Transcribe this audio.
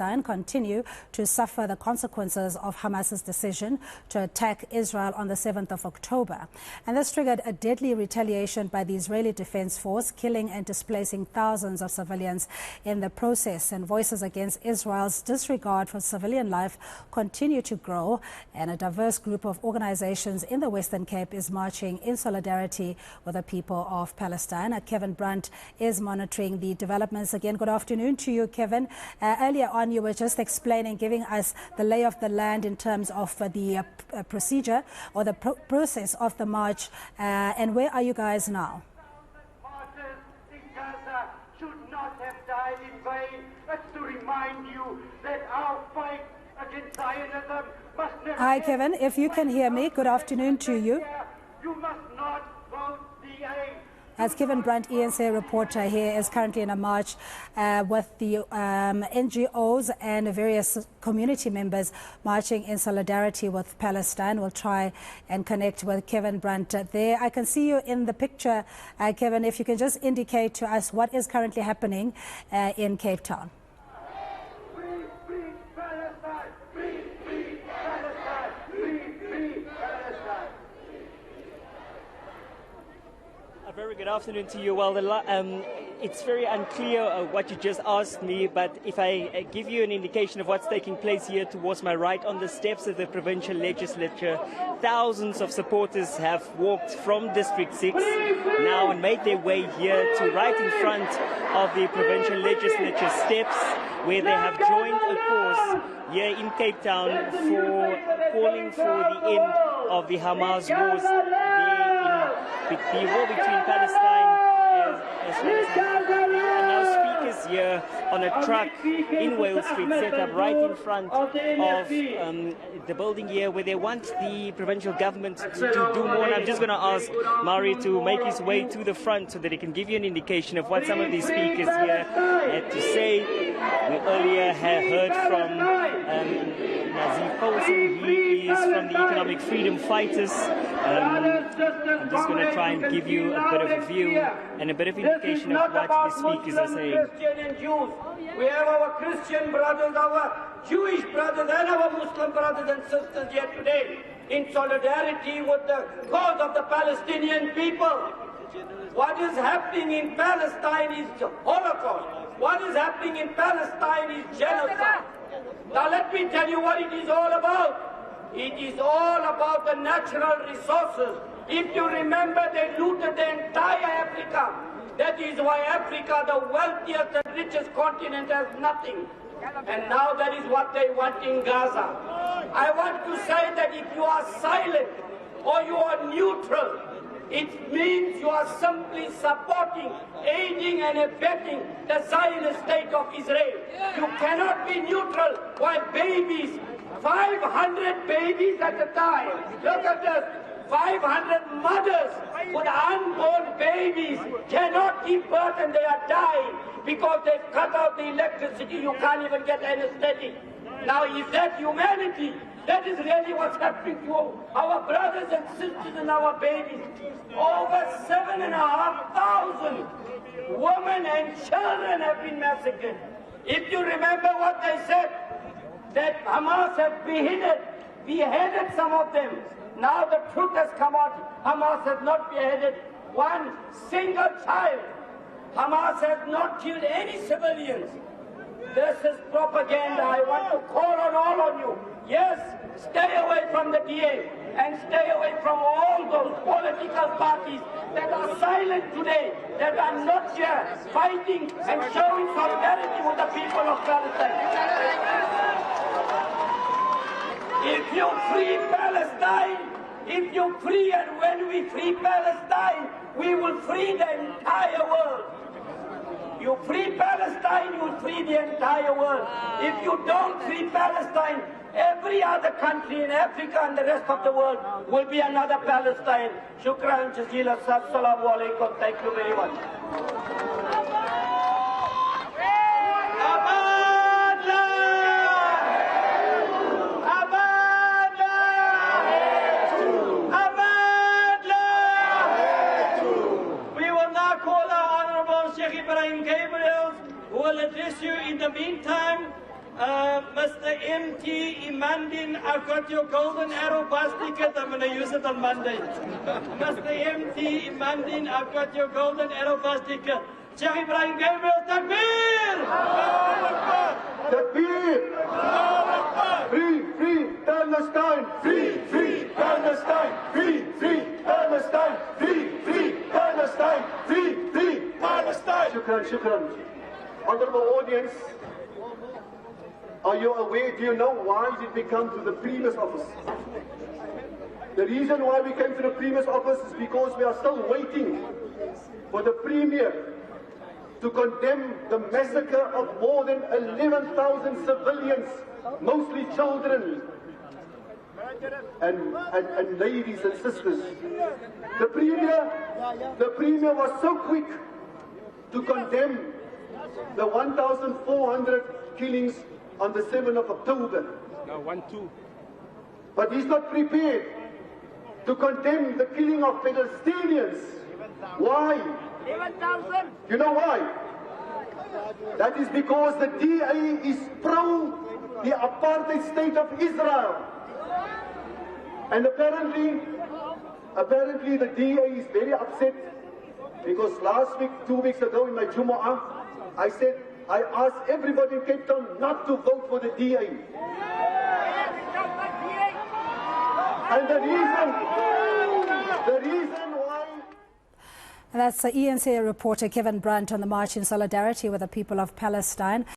continue to suffer the consequences of Hamas's decision to attack Israel on the 7th of October. And this triggered a deadly retaliation by the Israeli Defense Force, killing and displacing thousands of civilians in the process. And voices against Israel's disregard for civilian life continue to grow. And a diverse group of organizations in the Western Cape is marching in solidarity with the people of Palestine. Kevin Brandt is monitoring the developments. Again, good afternoon to you, Kevin. Earlier on, you were just explaining, giving us the lay of the land in terms of the procedure or the process of the march. And where are you guys now? Martyrs in Gaza should not have died in vain. That's to remind you that our fight against Zionism must never... Hi, Kevin. If you can hear me, good afternoon to you. You must not vote the aid. As Kevin Brandt, ENCA reporter here, is currently in a march with the NGOs and various community members marching in solidarity with Palestine. We'll try and connect with Kevin Brandt there. I can see you in the picture, Kevin. If you can just indicate to us what is currently happening in Cape Town. A very good afternoon to you. Well, it's very unclear what you just asked me, but if I give you an indication of what's taking place here towards my right on the steps of the provincial legislature, thousands of supporters have walked from District 6 now and made their way here to right in front of the provincial legislature steps, where they have joined a cause here in Cape Town for calling for the end of the Hamas wars the war between Palestine as well as Israel. And now speakers here on a truck in Wales Street set up right in front of the building here, where they want the provincial government to do more. And I'm just going to ask Mari to make his way to the front so that he can give you an indication of what some of these speakers here had to say. We earlier have heard from Nazif Paulsen. He is from the Economic Freedom Fighters. I'm just going to try and give you a bit of a view and a bit of indication of what the speakers are saying. Christian and Jews. We have our Christian brothers, our Jewish brothers, and our Muslim brothers and sisters here today in solidarity with the cause of the Palestinian people. What is happening in Palestine is Holocaust. What is happening in Palestine is genocide. Now let me tell you what it is all about. It is all about the natural resources. If you remember, they looted the entire Africa. That is why Africa, the wealthiest and richest continent, has nothing. And now that is what they want in Gaza. I want to say that if you are silent or you are neutral, it means you are simply supporting, aiding and abetting the Zionist state of Israel. You cannot be neutral while babies, 500 babies at a time. Look at this. 500 mothers with unborn babies cannot give birth and they are dying because they've cut out the electricity. You can't even get anesthetic. Now, is that humanity? That is really what's happening to our brothers and sisters and our babies. Over 7,500 women and children have been massacred. If you remember what they said, that Hamas have beheaded some of them. Now the truth has come out. Hamas has not beheaded one single child. Hamas has not killed any civilians. This is propaganda. I want to call on all of you. Yes, stay away from the DA and stay away from all those political parties that are silent today, that are not here fighting and showing solidarity with the people of Palestine. If you free Palestine, if you free and when we free Palestine, we will free the entire world. You free Palestine, you will free the entire world. If you don't free Palestine, every other country in Africa and the rest of the world will be another Palestine. Shukran jazeela. Assalamu alaikum. Thank you very much. Who will address you in the meantime. MT Imandin, I've got your golden arrow bus ticket. I'm going to use it on Monday. Mr. MT Imandin, I've got your golden arrow bus ticket. Sheikh Ibrahim Gabriel, Takbir! Takbir! Free, free Palestine! Free, free Palestine! Free, free Palestine! Free, free Palestine! Free, free Palestine! Shukran, shukran. Honorable audience, are you aware, do you know why did we come to the Premier's office? The reason why we came to the Premier's office is because we are still waiting for the Premier to condemn the massacre of more than 11,000 civilians, mostly children and ladies and sisters. The Premier was so quick to condemn the 1,400 killings on the 7th of October. No, 1-2. But he's not prepared to condemn the killing of Palestinians. Why? 11,000. You know why? That is because the DA is pro the apartheid state of Israel. And apparently the DA is very upset because last week, 2 weeks ago in my Jumu'ah, I asked everybody in Cape Town not to vote for the DA. And the reason why... And that's the ENCA reporter Kevin Brandt on the march in solidarity with the people of Palestine.